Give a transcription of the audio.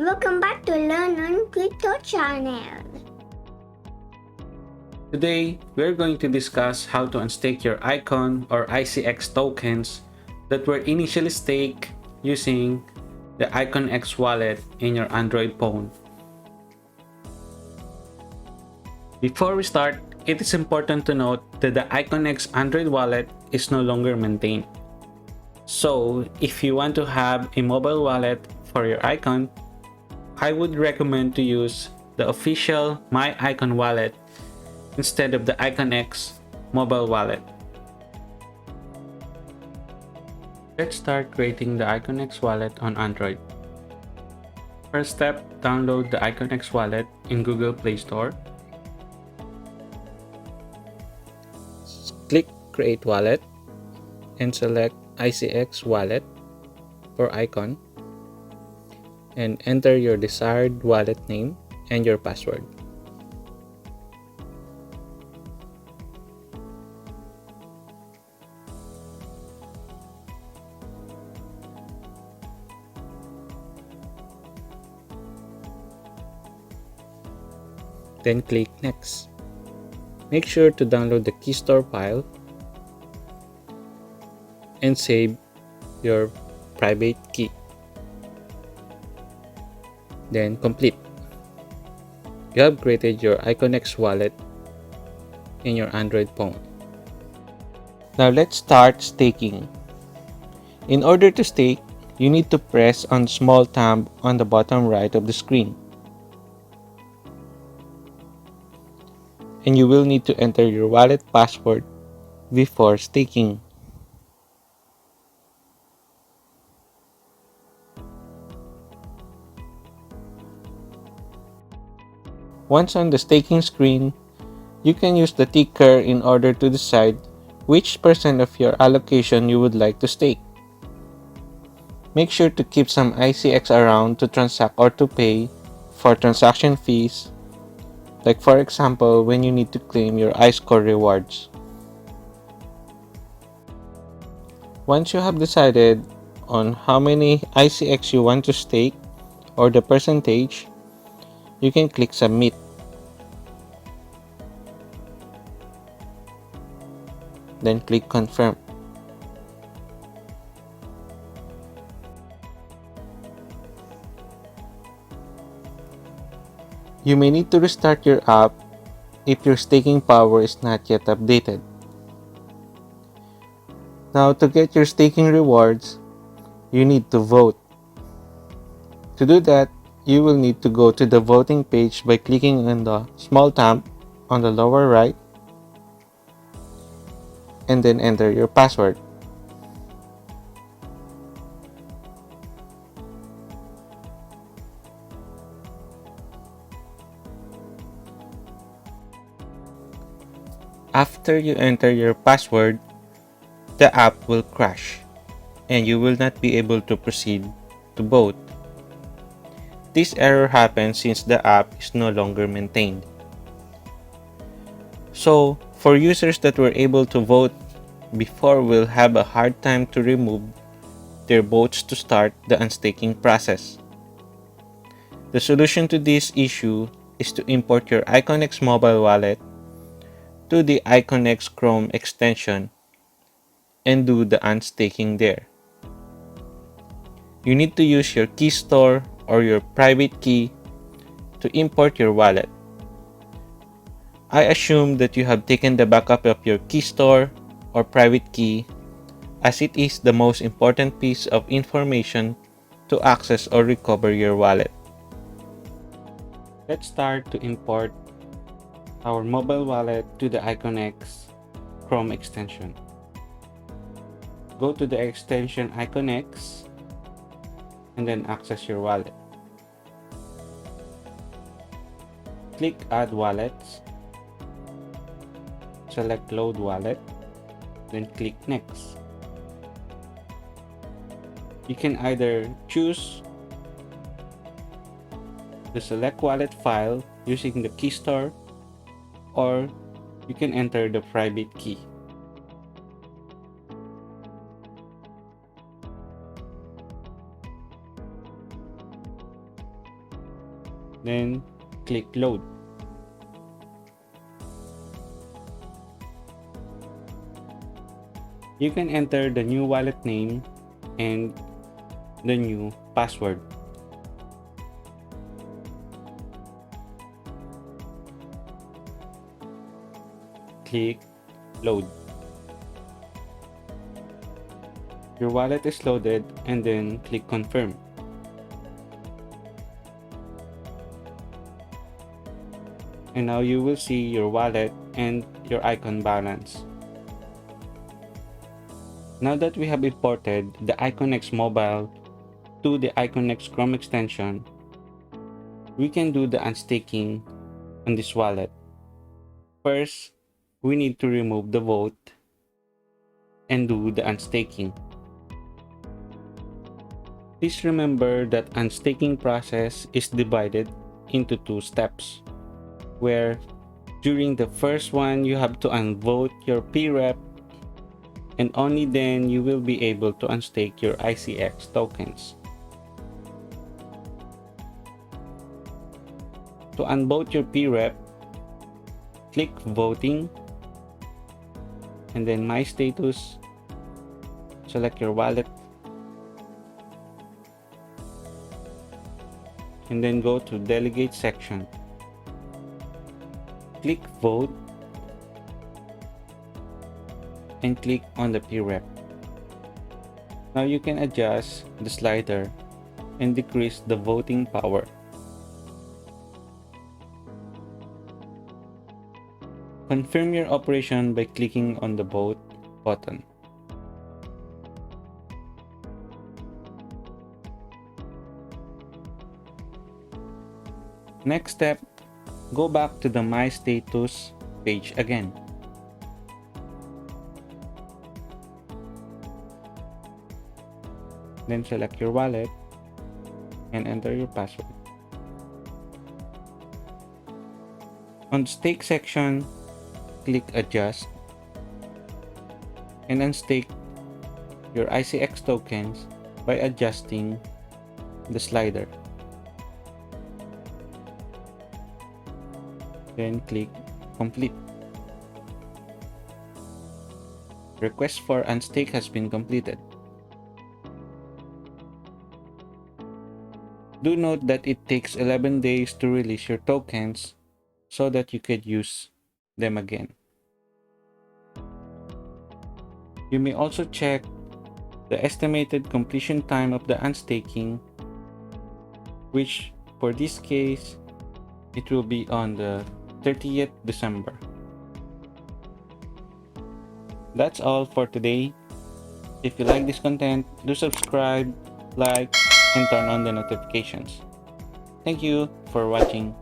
Welcome back to LearnEarnCrypto channel. Today, we're going to discuss how to unstake your ICON or ICX tokens that were initially staked using the ICONex wallet in your Android phone. Before we start, it is important to note that the ICONex Android wallet is no longer maintained. So, if you want to have a mobile wallet for your ICON, I would recommend to use the official My Icon wallet instead of the ICONex mobile wallet. Let's start creating the ICONex wallet on Android. First step, download the ICONex wallet in Google Play Store. Click Create Wallet and select ICX Wallet for icon and enter your desired wallet name and your password. Then click Next. Make sure to download the key store file and save your private key. Then complete. You have created your ICONex wallet in your Android phone. Now let's start staking. In order to stake, you need to press on small tab on the bottom right of the screen. And you will need to enter your wallet password before staking. Once on the staking screen, you can use the ticker in order to decide which percent of your allocation you would like to stake. Make sure to keep some ICX around to transact or to pay for transaction fees, like for example when you need to claim your iScore rewards. Once you have decided on how many ICX you want to stake or the percentage, you can click Submit. Then click Confirm. You may need to restart your app if your staking power is not yet updated. Now, to get your staking rewards, you need to vote. To do that, you will need to go to the voting page by clicking on the small tab on the lower right and then enter your password. After you enter your password, the app will crash and you will not be able to proceed to vote. This error happens since the app is no longer maintained. So, for users that were able to vote before will have a hard time to remove their votes to start the unstaking process. The solution to this issue is to import your ICONex mobile wallet to the ICONex Chrome extension and do the unstaking there. You need to use your key store or your private key to import your wallet. I assume that you have taken the backup of your key store or private key, as it is the most important piece of information to access or recover your wallet. Let's start to import our mobile wallet to the ICONex Chrome extension. Go to the extension ICONex and then access your wallet. Click Add Wallets, select Load Wallet, then click Next. You can either choose the select wallet file using the key store, or you can enter the private key. Then click load. You can enter the new wallet name and the new password. Click load. Your wallet is loaded and then click confirm. And now you will see your wallet and your icon balance. Now that we have imported the ICONex mobile to the ICONex Chrome extension, we can do the unstaking on this wallet. First, we need to remove the vote and do the unstaking. Please remember that unstaking process is divided into 2 steps, where during the first one you have to unvote your prep, and only then you will be able to unstake your ICX tokens. To unvote your prep, click voting and then my status, select your wallet, and then go to delegate section. Click vote and click on the prep. Now you can adjust the slider and decrease the voting power. Confirm your operation by clicking on the vote button. Next step, go back to the My Status page again. Then select your wallet and enter your password. On the stake section, click adjust and unstake your ICX tokens by adjusting the slider. Then click complete. Request for unstake has been completed. Do note that it takes 11 days to release your tokens so that you could use them again. You may also check the estimated completion time of the unstaking, which for this case, it will be on the 30th December. That's all for today. If you like this content, do subscribe, like, and turn on the notifications. Thank you for watching.